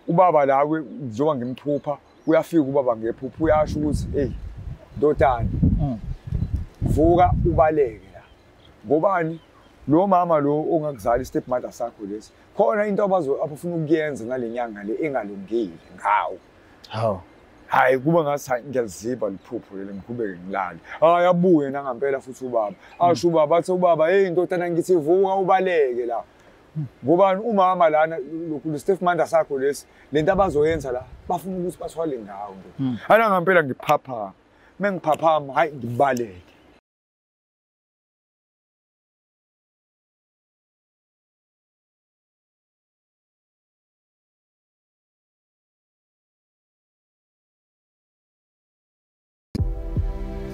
ubaba la njengoba ngimphupha uyafika ubaba ngephupha uyasho ukuthi hey ndodana vuka ubaleke la ngobani lo mama lo ongakuzala step mother sakho lesi khona into abafuna ukuyenza ngalenyanga le engalungile ngawo hawo hayi kuba ngathi ngiyaziba liphupho leli ngiqhubeke ngilale hayi abuye nangampela futhi ubaba asho ubaba athi ubaba hey ndodana ngithi vuka ubaleke la ngobani umama lana lo step mother sakho lesi lento abazoyenza la bafuna ukuthi bathwale ngawo ana ngampela ngiphapha mengiphaphama hayi ngibaleke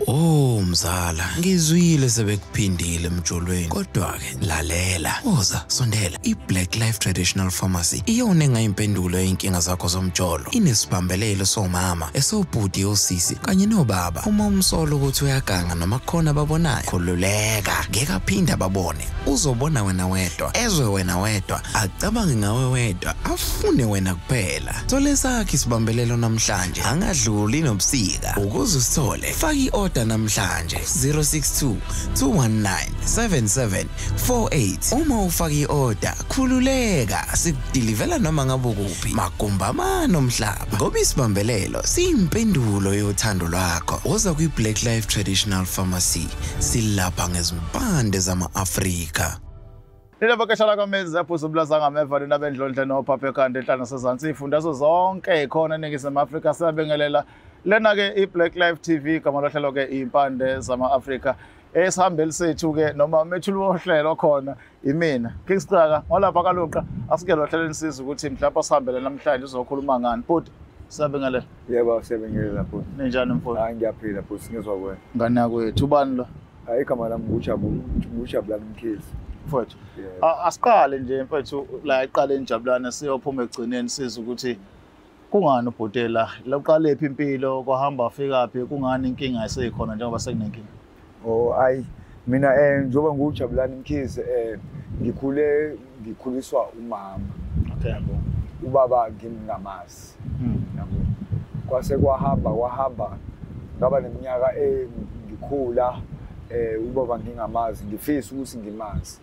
Oh mzala, ngizwile sebekuphindile emjolweni. Kodwa ke lalela, woza sondela. iBlack Life Traditional Pharmacy iyona engayimpendulo yinkinga zakho zomjolo. Inesibambelelo somama, esobhudi osisi kanye nobaba. Uma umsolo ukuthi uyaganga noma khona babonayo, khululeka, ngeke aphinda babone. Uzobona wena wedwa, ezwe wena wedwa, acabange ngawe wedwa, afune wena kuphela. Thole sakhe isibambelelo namhlanje, angadluli nobusika. Ukuze usithole, faki order namhlanje 062 219 7748. Uma ufaka i-order khululeka, sikudilivela noma ngabe kuphi magumbama nomhlaba, ngoba isibambelelo siyimpendulo yothando lwakho. Woza kwiBlack Life Traditional Pharmacy, silapha ngezimpande zama-Afrika. Lena vakashela kwamezi yaphuza ubulaza ngameva lena bendlondle nophaphe ekhanda enhlana sezantsi ifundazo zonke khona eNingizimu Afrika. Siyabengelela lena ke iBlack Life TV igama lohlelo ke impande zama-Afrika esihambeli sethu ke noma methulu wohlelo khona imina Kings Caka ngolapha kaluqa asike lohlelo nisiza ukuthi mhlawumbe asihambele namhlanje uzokhuluma ngani futhi siyabengelela. Yebo siyabengelela futhi. Ninjani mfowethu? Hayi ngiyaphila futhi ngizwa kwena. Ngani yakwethu ubani lo? Hayi igama lami nguJabulani Mkhize. Mfowethu asiqale nje mfowethu la iqale injabulane siyophuma egcineni siza ukuthi kungani ubhotela loqala ephi impilo kwahamba afika phi kungani inkinga ayisekhona njengoba sekunenkinga. Oh hayi mina njoba nguJabulani Mkhize ngikhuliswa umama. Okay yabo. Ubaba ngimngamazi. Yabo. Kwase kwahamba ngaba neminyaka ngikhula ubaba ngingamazi ngifisa ukuthi ngimazi.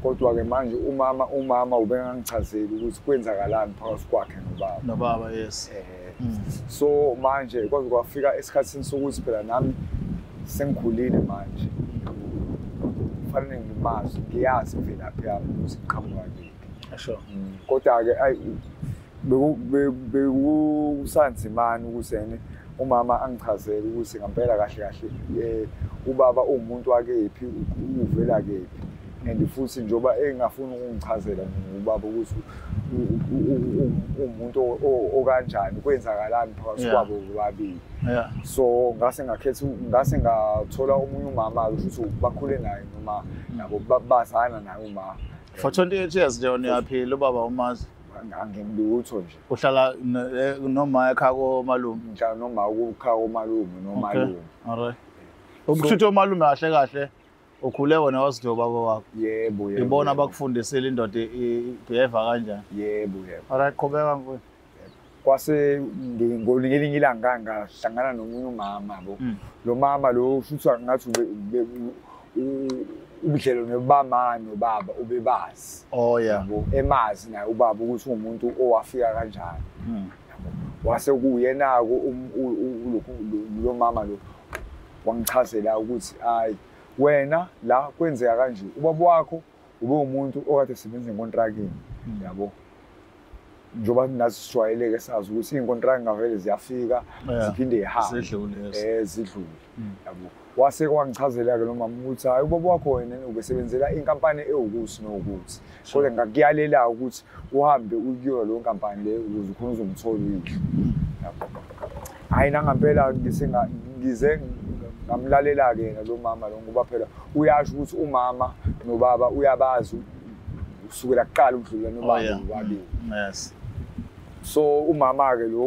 Kodwa ke manje umama ubengangichazeli ukuthi kwenzakalani phakathi kwakhe nobaba yes. So manje kwaze kwafika esikhathini sokuthi phela nami sengikhulile manje kufanele ngimazi ngiyazi imvelaphi yami ukuthi ngiqhamuka kuphi. Sure. Kodwa ke ayi bekusanzimana ukuthi yena umama angichazela ukuthi ngempela kahle ubaba umuntu wakephi uvela kephi and futhi njoba engafuni ukungichazela ubaba ukuthi umuntu okanjani kwenzakalani phakathi kwabo bobabili. So ngase ngathola omunye umama ukuthi bakhule naye noma nabo bazana naye uma for 28 years nje uyaphila ubaba umazi angimlutho nje uhlala noma ekhaya komalume njalo noma ukukhaya komalume nomalume. Alright. Ukushuthi omalume kahle ukhule wena wazidoba kwakho. Yebo. Ngibona bakufundisela indoda ibehave kanjani. Yebo. Alright qhubeka mfowethu. Kwase ngelinye ilanga ngahlangana nomunye umama yabo. Lo mama lo futhi ngathi ubudlelo nebama nobaba ubebazi. Oh yeah. Emazi naye ubaba ukuthi umuntu owafika kanjani. Wase kuyena lo mama lo wangichazela ukuthi hayi wena la kwenzeka kanje ubaba wakho ube umuntu okade esebenza enkontrakini yabo. Njoba nasijwayeleke sazi ukuthi inkontraki ngavele ziyafika ziphinde ihambe zidlule yabo. Wase kwangichazela ke lo mama ukuthi hayi ubaba wakho wena ubesebenzela inkampani ewukuthi nokuthi kodwa ngakuyalela ukuthi uhambe ukuyo lo nkampani le ukuze ukhona uzomthola uyihlo yabo. Hayi nangampela ngize ngamlalela ke lo mama lo ngoba phela uyasho ukuthi umama nobaba uyabazi usukela kuqala ukudlula nobaba babili. Yes. So umama ke lo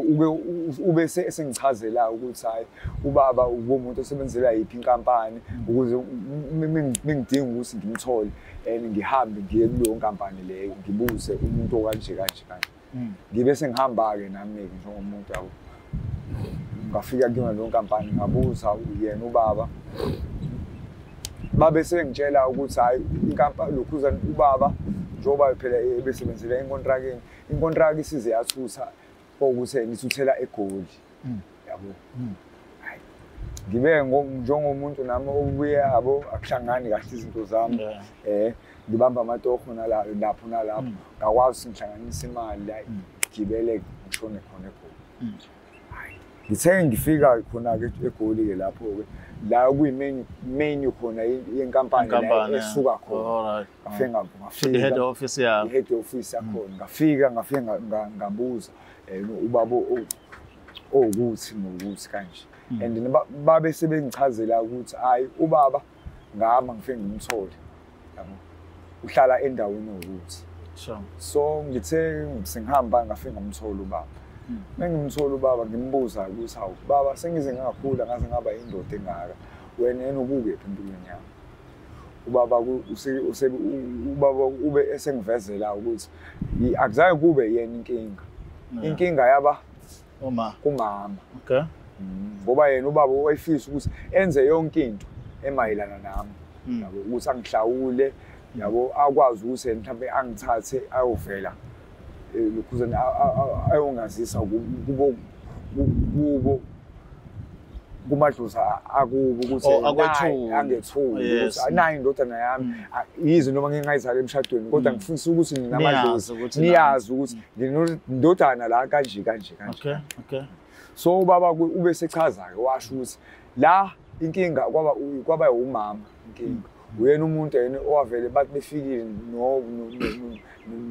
ube sengichazela ukuthi hayi ubaba umuntu osebenzela yiphi inkampani ukuze mengidinga ukuthi ngimthole and ngihambe ngiye kuleyo nkampani leyo ngibuze umuntu okanje. ngibe sengihamba-ke nami-ke njengomuntu yabo ngafika kuyona leyo nkampani ngabuza yena ubaba babe sengitshela ukuthi hayi inkampani lokhuzana ubaba njengoba phela ebesebenzela inkontraki isize yathutha ukuthi nithuthela eGoli yabo ngibe njengomuntu nami obuye yabo akuhlangani kahle izinto zami ngibamba amatoho lapho nalapho ngakwazi ngihlanganisa imali la ngibele ngishone khona eGoli ngithe ngifika khona-ke eGoli-ke lapho-ke la kuyi-main khona yenkampani esuka khona ngafika head office yakho head office yakhona ngafika ngabuza ubaba ukuthi nokuthi kanje and babe sebengichazela ukuthi hayi ubaba ngama ngifike ngimthole yabo uhlala endaweni ukuthi so ngithe sengihamba ngafike ngamthola ubaba mengimthola ubaba ngimbuza ukuthi hawu baba sengize ngakhula ngaze ngaba indoda engaka wena yena ubukephi empilweni yami ubaba ubaba ube esengivezela ukuthi akuzaye kube yena inkinga yaba kumama okay ngoba yena ubaba wayefisa ukuthi enze yonke into emayelana nami yabo ukuthi angihlawule yabo akwazi ukuthi mhlawumbe angithathe ayovela lokhuzana ayongazisa kubo kumadlozi akubo ukuthi angethuki ukuthi anayi indodana yami yize noma ngingayizali emshadweni kodwa ngifisa ukuthi ninamadlozi niyazi ukuthi nginododana la kanje okay so ubaba ube sechaza-ke washo ukuthi la inkinga kwaba umama inkinga uyena umuntu yena owavele bathi befikile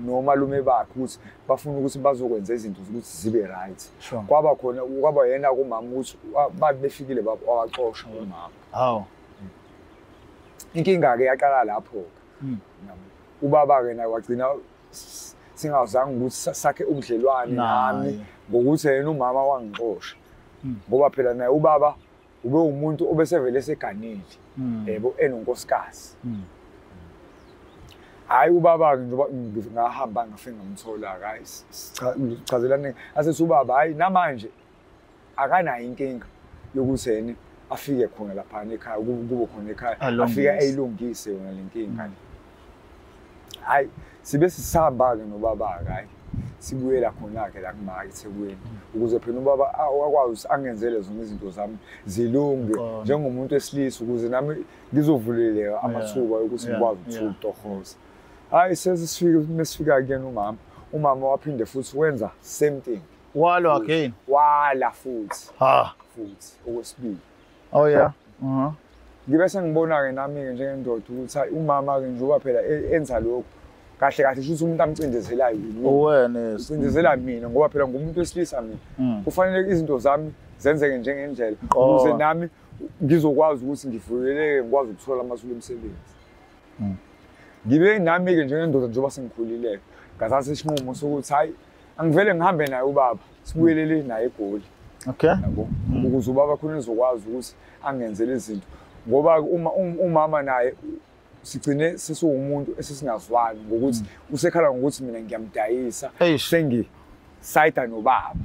nomalume bakhe ukuthi bafuna ukuthi bazokwenza izinto ukuthi zibe right kwaba khona kwaba yena kumama ukuthi bathi befikile wawaxosha umama hawo inkinga-ke yaqala lapho-ke ubaba-ke naye wagcina singazange ukuthi sakhe ubudlelwane nami ngokuthi yena umama wangixosha ngoba phela naye ubaba ube umuntu obesevele eseganile yebo enonkosikazi hayi ubaba-ke njengoba ngahamba ngafike ngamthola-ke hayi sichazelane asethi ubaba hayi namanje akanayo inkinga yokuthi yena afike khona laphana ekhaya kube khona ekhaya afike ayilungise yona le nkinga hayi sibe sisahamba-ke nobaba-ke hayi sibuyela khona-ke la kumake eThekwini ukuze phela ubaba akwazi ukuthi angenzele zonke izinto zami zilunge njengomuntu wesilisa ukuze nami ngizovuleleka amathuba ukuthi ngikwazi ukuthola utohoza hayi sesifika mesifika kuyena umama waphinde futhi wenza same thing walo again wala futhi futhi okwesibili oh yeah ngibe sengibona-ke nami-ke njengendoda ukuthi hayi umama-ke njengoba phela enza lokhu kahle kahle shuthi umuntu amcindezelayo wena ucindezela mina ngoba phela ngumuntu wesilisa mina kufanele izinto zami zenzeke njengendlela ukuze nami ngizokwazi ukuthi ngivuleleke ngikwazi ukuthola amathuba omsebenzi ngibe nami-ke njengendoda njengoba sengikhulileke ngathatha isinqumo sokuthi hayi angivele ngihambe naye ubaba sibuyelele naye eGoli okay yabo ukuze ubaba khona ezokwazi ukuthi angenzele izinto ngoba umama naye sigcine sesiwumuntu esisingazwani ngokuthi usekhala ngokuthi mina ngiyamdayisa sengisayida nobaba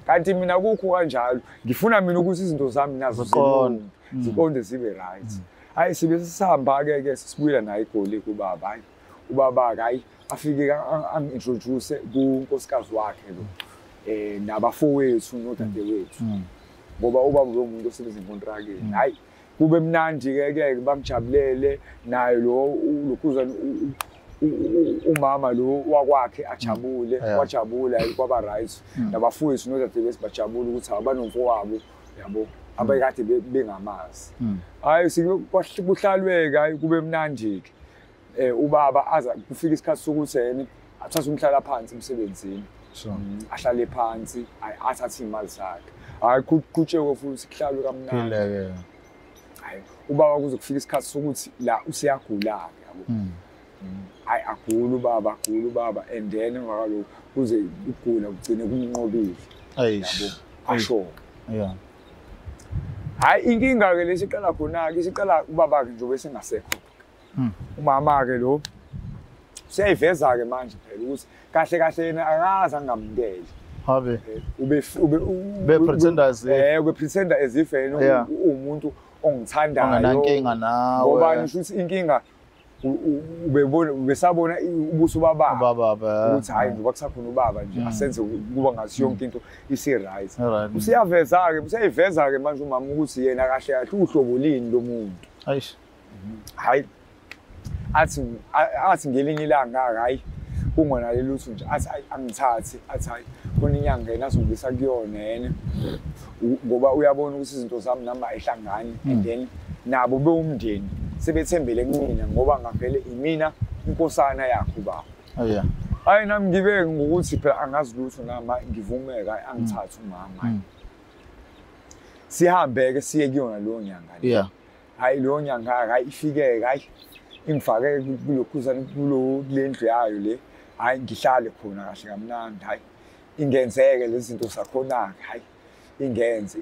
kanti mina kukho kanjalo ngifuna mina ukuthi izinto zami nazo ziqonde zibe right hayi sibe sisahamba-ke sisibuyela naye eGoli kubaba hayi ubaba-ke hayi afike angi-introduce kunkosikazi wakhe lo nabafowethu nodadewethu ngoba ubaba lo muntu osebenza enkontrakeni hayi kube mnandi-ke bangijabulele naye lokhuzana umama lo wakwakhe ajabule wajabula kwaba right nabafowethu nodadewethu bajabule ukuthi abanomfowabo yabo abekade bengamazi hayi kuhlalwe-ke hayi kube mnandi-ke ubaba aza kufika isikhathi sokuthi yena athathe umhlala phansi emsebenzini ahlale phansi athathe iy'mali zakhe hayi kuqhutshekwe futhi kuhlalwe kamnandi hayi ubaba kuze kufika isikhathi sokuthi la useyagula-ke yabo hayi agula ubaba and then emva kuze ukugula kugcine kumnqobile yabo asho hayi inkinga-ke le siqala khona-ke siqala ubaba-ke njengoba esengasekho umama-ke lo Usiyayiveza ke manje phela ukuthi kahle kahle yena akaze angamkele. Habe. Ube pretender as if. Ube pretender as if yena umuntu ongithandayo. Anganankinga nawe. Ngoba nisho ukuthi inkinga ubesabona ubuso bababa ukuthi hayi njengoba kusakhona ubaba nje asenze kuba ngathi yonke into isi-right. Usiyaveza-ke usiyayiveza-ke manje umama ukuthi yena kahle kahle uhlobo lini lo muntu. Hayi athi ngelinye ilanga hayi kungonale lutho nje athi angithathi athi hayi khona inyanga yena azongisa kuyona yena ngoba uyabona ukuthi izinto zami nami ayihlangani and then nabo bewumndeni sebethembele kumina ngoba ngavele imina inkosana yakho baba. Hayi nami ngibeke ngokuthi phela angazi lutho nama ngivumeka angithatha umama. Sihambe ke siye kuyona lo nyanga. Hayi lo nyanga hayi ifike hayi ingifake kulokhuzana kulendlu yayo le. Hayi ngihlale khona kahle kamnandi hayi ingenzeke lezi zinto sakhona hayi ingenze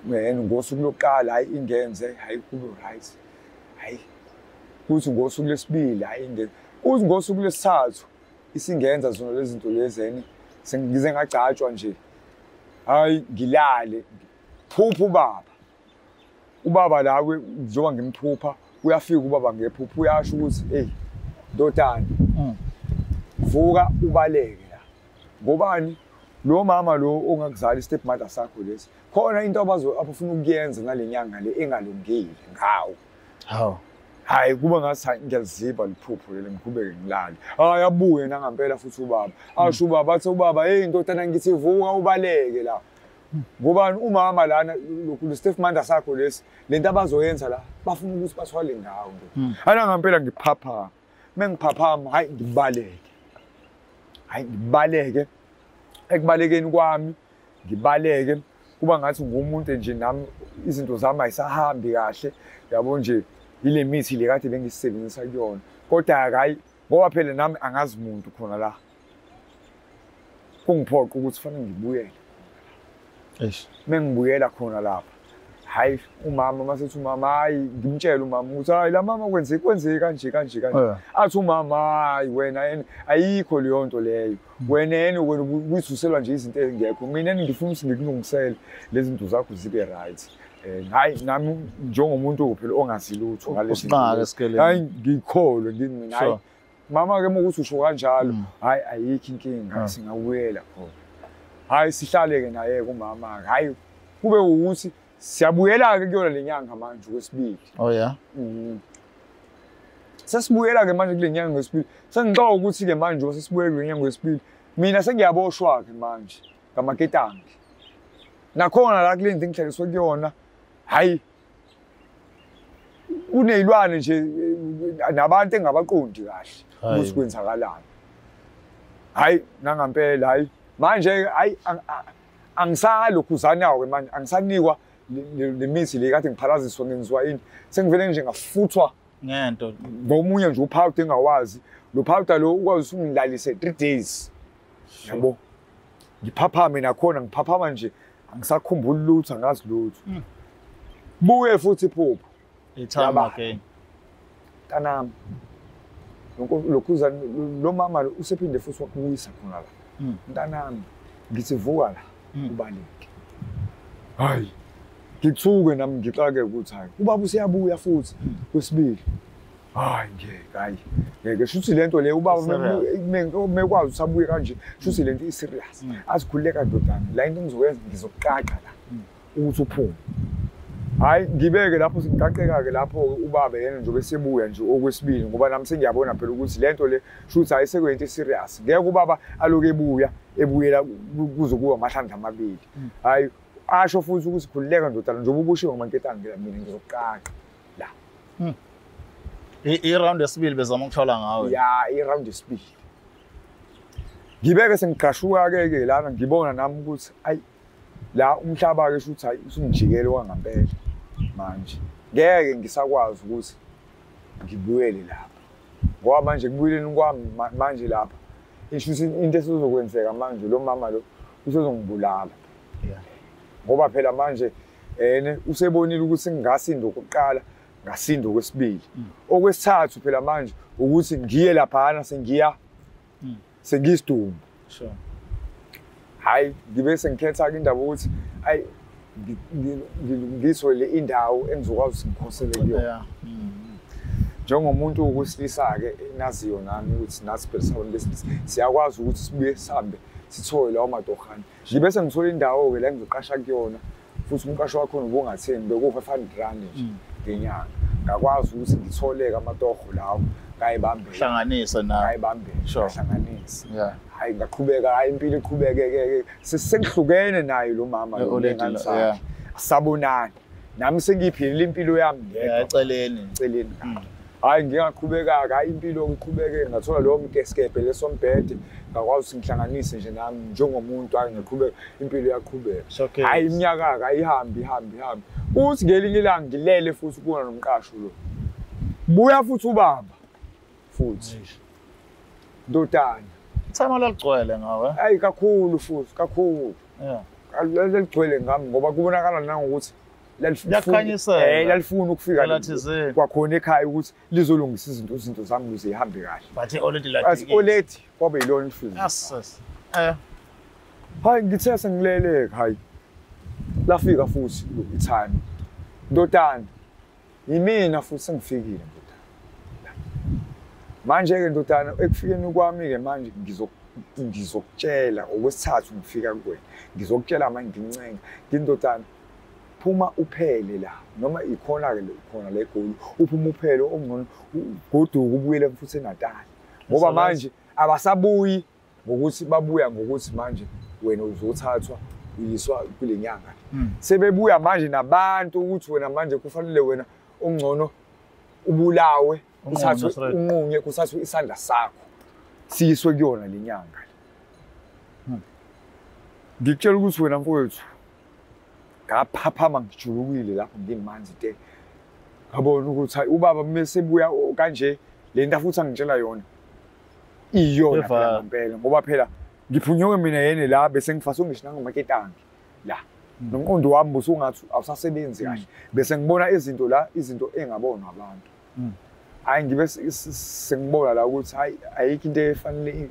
wena ngosuku lokuqala hayi ingenze hayi kube right hayi kuthi ngosuku lesibili hayi ingenze kuthi ngosuku lesithathu isingenza zona lezi zinto lezeni sengize ngagcatshwa nje hayi ngilale phupha ubaba la njengoba ngimphupha uyafika ubaba ngephupha uyasho ukuthi hey ndodana vuka ubaleke la ngobani lo mama lo ongakuzala istep mother sakho lesi khona into abafuna ukuyenza ngalenyanga le engalungile ngawo hayi kuba ngathi ngiyaliziba liphupho leli ngiqhubeke ngilale hayi abuye nangempela futhi ubaba asho ubaba athi ubaba hey ndodana ngithi vuka ubaleke la ngobani umama lana lo step mother sakho lesi lento abazoyenza la bafuna ukuthi bathwale ngawo ana ngempela ngiphaphama mengiphaphama hayi ngibaleke hayi ngibaleke ekubalekeni kwami ngibaleke kuba ngathi ngumuntu nje nami izinto zami ayisahambi kahle yabo nje ile mithi le kade bengisebenzisa kuyona kodwa hayi ngoba phela nami angazi umuntu khona la kungiphoqa ukuthi fanele ngibuyele mengibuyela khona lapha hayi umama masethi umama hayi ngimtshela umama ukuthi hayi la mama kwenzeke kanje athi umama hayi wena yena ayikho leyo nto leyo wena uyithuselwa nje izinto ezingekho mina ngifuna ukuthi ngikulungisele lezi zinto zakho zibe right hayi nami njengomuntu phela ongazilutho ngalesi hayi ngikholwe ngimina hayi mama ke ukuthi usho kanjalo hayi ayikho inkinga singawela khona hayi sihlale ke naye kumama hayi kube ukuthi siyabuyela ke kuyona lenyanga manje kwesibili. Sesibuyela ke manje kule nyanga kwesibili. Sengixoxa ukuthi ke manje sesibuyela kule nyanga kwesibili. Mina sengiyaboshwa ke manje ngamaketangi. Nakhona la kule ndingi ngihlaliswe kuyona. Hayi. Kunezilwane nje nabantu engabaqondi kahle ukuthi kwenzakalani. Hayi nangempela hayi manje hayi angisalokhuzanayo ke manje angisanikwa lemithi le kade ngiphalaziswa ngenziwa yini sengivele nje ngafuthwa ngento ngomunye nje upowder engawazi lo powder lo ukwazi ukungilalise 3 days yabo ngiphaphame nakhona ngiphaphama nje angisakhumbula lutho angazi lutho buye futhi iphupho ithama again tanami lokhuza lo mama usephinde futhi wakubuyisa khona la ntanami ngithi vuka la ubaleke hayi ngithuke nami ngixake ukuthi hayi ubaba usiyabuya futhi kwesibili hayi ngeke shuthi lento le ubaba mekwazi usabuye kanje shuthi lento iserious azikhuleka ndodana la into ngizokwenza ngizokuqaqa la ukuthi uphume hayi ngibeke lapho singiqaqeka ke lapho ubaba yena njengoba sebuya nje okwesibili ngoba nami sengiyabona phela ukuthi lento le shuthi ayisekwento iserious ngeke ubaba aloke ebuyela kuzokuba amahlandla amabili hayi asho futhi ukuthi khulileka ndodana njengoba ubushiwe ngamanketani mina ngizokuqaqa la i-round yesibili bezama ukuthola ngawe i-round yesibili ngibeke sengiqashuka ke lana ngibona nami ukuthi ayi la umhlaba ke shuthi hayi usungijikele wangempela manje ngeke ngisakwazi ukuthi ngibuyele lapha ngoba manje kubuyeleni kwami manje lapha isho into esizokwenzeka manje lo mama lo usezongibulala ngoba phela manje usebonile ukuthi ngingasinda ukuqala ngasinda okwesibili. Okwesithathu phela manje ukuthi ngiye laphana sengiyisidumbu. Sure. Hayi ngibe sengikhetha indaba ukuthi ayi ngizole indawo engizokwazi ngikhosele kuyona. Njengomuntu ukusilisa ke naziyo nami ukuthi nathi phela sabona besilisa siyakwazi ukuthi sibuye sihambe sithole lawo madokhane. Ngibe sengithola indawo ke la engizoqasha kuyona futhi umqasho wakho ubungathembi bekuwu500 nje ngenyanga. Ngakwazi ukuthi ngitholeke amatoho lawo ngayibambe. Hlanganisa nawo. Ngayibambe. Hlanganisa. Yeah. Hayi ngaqhubeka hayi impilo iqhubeke sesihlukene naye lo mama lo ngani sakhe. Sabonani. Nami sengiphilile impilo yami ngedwa. Eceleni. Hayi ngiyaqhubeka hayi impilo ngiqhubeke ngathola lo mkeskebe lesombhede ngakwazi ngihlanganise nje nami njengomuntu angiqhubeka impilo yaqhubeka. Hayi iminyaka ayihambi. Uthi ngelinye ilanga ngilele futhi kuona nomqasho lo. Buya futhi ubaba futhi. Ndodana. Ithama laligcwele ngawe. Hayi kakhulu futhi kakhulu. Yeah. Laligcwele ngami ngoba kubonakala nangokuthi lalifuna ukufika kwakhona ekhaya ukuthi lizolungisa izinto zami ukuze ihambe kahle. But already already kwabe yilona ihlungu. Yes. Hayi ngithe sengileleke hayi. Lafika futhi i-time. Ndodana. Yimina futhi sengifikile ndodana. Manje ke ndodana ekufikeni kwami ke manje ngizokutshela okwesithathu ngifika kuwena. Ngizokutshela manje ngincenga ngindodana phuma uphele la noma ikhona ke khona le goli uphuma uphele ongcono goduka ubuyele futhi eNatal ngoba manje abasabuyi ngokuthi babuya ngokuthi manje wena uzothathwa uyiswa kule nyanga sebebuya manje nabantu ukuthi wena manje kufanele wena ongcono ubulawe uthathwe unqunye kuthathwe isandla sakho siyiswe kuyona le nyanga ngikutshela ukuthi wena mfowethu ngaphaphama ngijulukile lapho ngimanzi te ngabona ukuthi hayi ubaba mesebuya kanje le nto futhi angitshela yona iyona phela ngempela ngoba phela ngiphunyuke mina yene la bese ngifase ngisho ngamaketanga la nomqondo wami busungathi awusasebenzi kahle bese ngibona izinto engabonwa abantu hayi ngibe sengibona la ukuthi hayi ayikho into efanele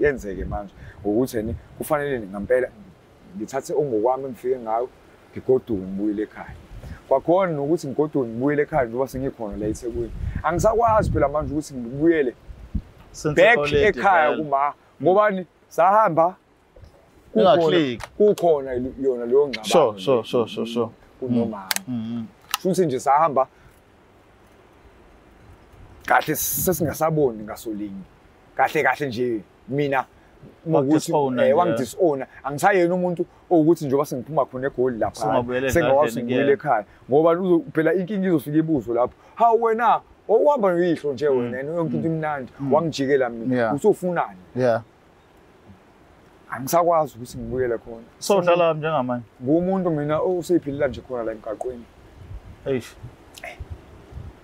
yenzeke manje ukuthi yena kufanele ngempela ngithathe ongokwami ngifike ngayo ngigoduke ngibuyele ekhaya kwakhona nokuthi ngigoduke ngibuyele ekhaya ngoba sengikhona la eThekwini angisakwazi phela manje ukuthi ngibuyele back ekhaya kuma ngobani sahamba kukhona yona leyo ngcabano sure kunomama futhi nje sahamba kahle sesingasaboni ngasolinye kahle nje mina ngokuthi wangidisowner angisayena umuntu ukuthi njengoba sengiphuma khona egoli lapha sengakwazi ngibuyele ekhaya ngoba phela inkinga izofika ibuzo lapho hawu wena owahamba noyihlo nje wena yonke into imnandi wangijikela mina usofunani angisakwazi ukuthi ngibuyele khona so udlala njengamanje ngumuntu mina oseyiphilela nje khona la emgaqweni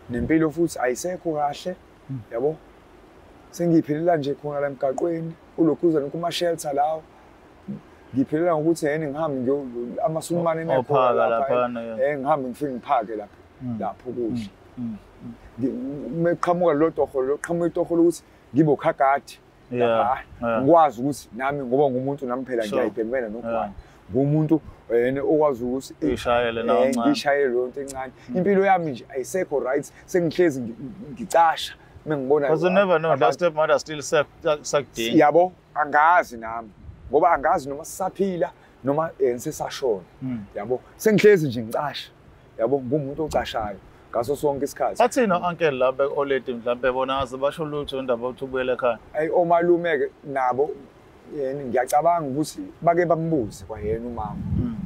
nempilo futhi ayisekho kahle yabo sengiphilela nje khona la emgaqweni ulokhuza kuma shelter lawo ngiphilela ngokuthi yena ngihambe amasulumane nekhona lapha ngihambe ngifike ngiphake lapho kuhle meqhamuka lo toholo qhamuka itoholo ukuthi ngibe ukhagadi ngikwazi ukuthi nami ngoba ngumuntu nami phela ngiyayibhemela nogwana ngumuntu yena okwazi ukuthi ishayele nawo ngishayele lonto encane impilo yami nje ayisekho right sengihlezi ngicasha mengibona because you never know that step mother still sakudinga yabo angazi nami ngoba angazi noma sisaphila noma sesashona yabo sengihlezi nje ngicasha yabo ngumuntu ocashayo ngaso sonke isikhathi athina uncle lapha eOledi mhlambe bona azibasho lutho indaba ukuthi ubuyele ekhaya ayi omalume ke nabo yena ngiyacabanga ukuthi bake bambuze kwayena umama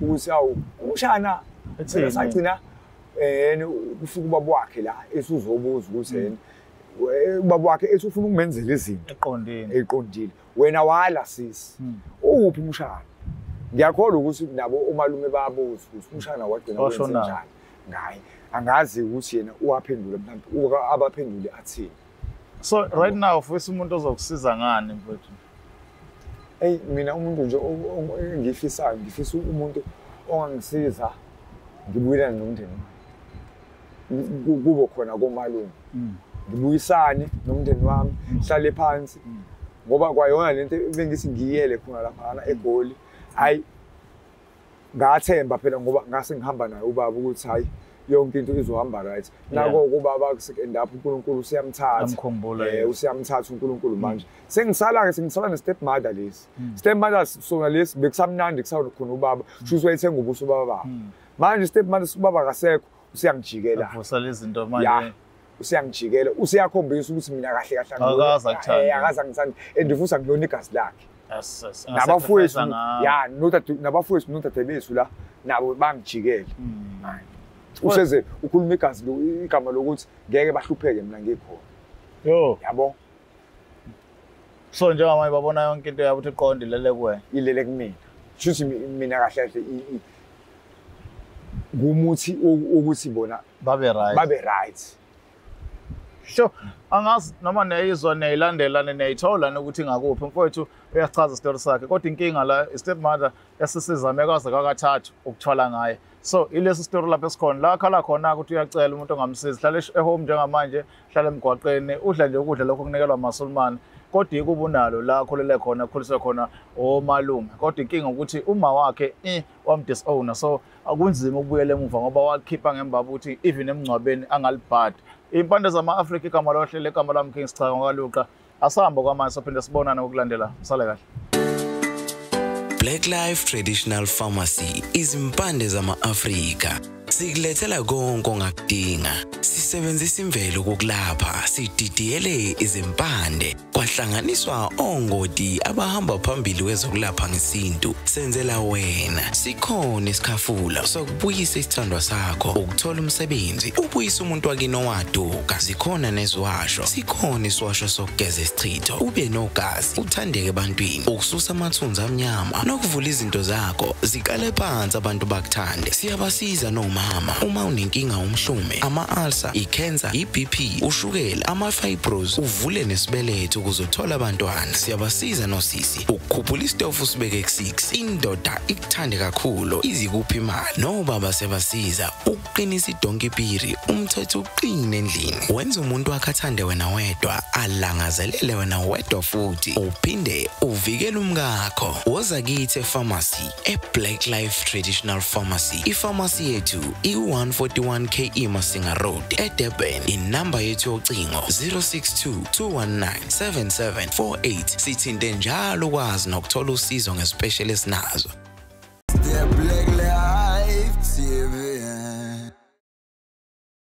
ukuthi awu umshana sagcina yena ufika ubaba wakhe la esuzobuza ukuthi yena ubaba wakhe ethi ufuna ukumenzela izinto eqondile wena wala sisi uphi umshana ngiyakholwa ukuthi nabo umalume bayabuza ukuthi umshana wagcina wenzenjani ngaye angazi ukuthi yena uwaphendula mhlawumbe abaphendule athini so right now ufisa umuntu ozokusiza ngani mfowethu hey mina umuntu nje ngifisa umuntu ongangisiza ngibuyelana nomndeni kube khona komalume ngibuyisane nomndeni wami hlale phansi ngoba kwayona lento bengithi ngiyele khona lapha eGoli hayi ngathemba phela ngoba ngase ngihamba naye ubaba ukuthi hayi yonke into izohamba right nako kubaba kusekendapha uNkulunkulu usiyamthatha usiyamthatha uNkulunkulu manje sengisala ne step mother lesi step mother sona lesi bekusamnandi kusawona khona ubaba shuthi wayethenga ubuso baba manje step mother ubaba akasekho usiyangijikela avusala izinto manje usiyangijikela usiyakhombisa ukuthi mina kahle kahle akaza ngithanda endifusa ngilona igazi lakhe nabafowethu nabafowethu nothathe bethu la nabo bangijikela useze ukhuluma igazi igama lokuthi ngeke bahlupheke mina ngikhona yabo so njengamanje babona yonke into yabo ukuthi iqondile kuwena ilele kumina shuthi mina kahle kahle ngumuthi ukuthi bona babe right sho angazi noma neyizwa neyilandelana neyithola ukuthi ngakuphi mfowethu uyachaza story sakhe kodwa inkinga la stepmother yasisizame kaze kakathathu ukuthwala ngaye so ilesi story lapha esikhona la khala khona ukuthi uyacela umuntu ongamsiza hlala ehome njengamanje hlala emgwaqeni udla nje ukudla lokho kunikelwa amaSulumane kodwa ikuba unalo la khulele khona khuliswe khona omalume kodwa inkinga ukuthi uma wakhe wamdisowner so akunzima ukubuyela emuva ngoba wakhipha ngembaba ukuthi even emngcwabeni angalibhadi impande zama-Afrika igama lohlele igama lami King Sichaka ngakaluqa asihamba kwamanje sophinde sibonana ngokulandela msale kahle Black Life Traditional Pharmacy izimpande zama-Afrika sikulethela konke ongakudinga sisebenzisa imvelo kokulapha sididiyele izimpande kwahlanganiswa ongoti abahamba phambili kwezokulapha ngesintu senzela wena sikhona isikhafula sokubuyisa isithandwa sakho ukuthola umsebenzi ubuyisa umuntu wakini owaduka sikhona neziwasho sikhona isiwasho sokugeza isichitho ube nogazi uthandeke ebantwini ukususa amathunzi amnyama nokuvula izinto zakho zikale phansi abantu bakuthande siyabasiza noma uma unenkinga umhlume ama-ulcer i-cancer i-BP ushukela ama-fibros uvule nesibeletho ukuzothola abantwana siyabasiza nosisi ukukhuphula isitofu sibeke ku6 indoda ikuthande kakhulu izikuphi imali nobaba sebasiza ukuqinisa idonkipiri umthetho uqine endlini wenza umuntu akhathande wena wedwa alangazelele wena wedwa futhi uphinde uvikele umkakho woza kithi epharmacy eBlack Life Traditional Pharmacy ipharmacy yethu i-141 KE Masinga Road eDurban inamba yethu yocingo 062 219 7748 sithinte njalo ukwazi nokuthola usizo ngespecialist nazo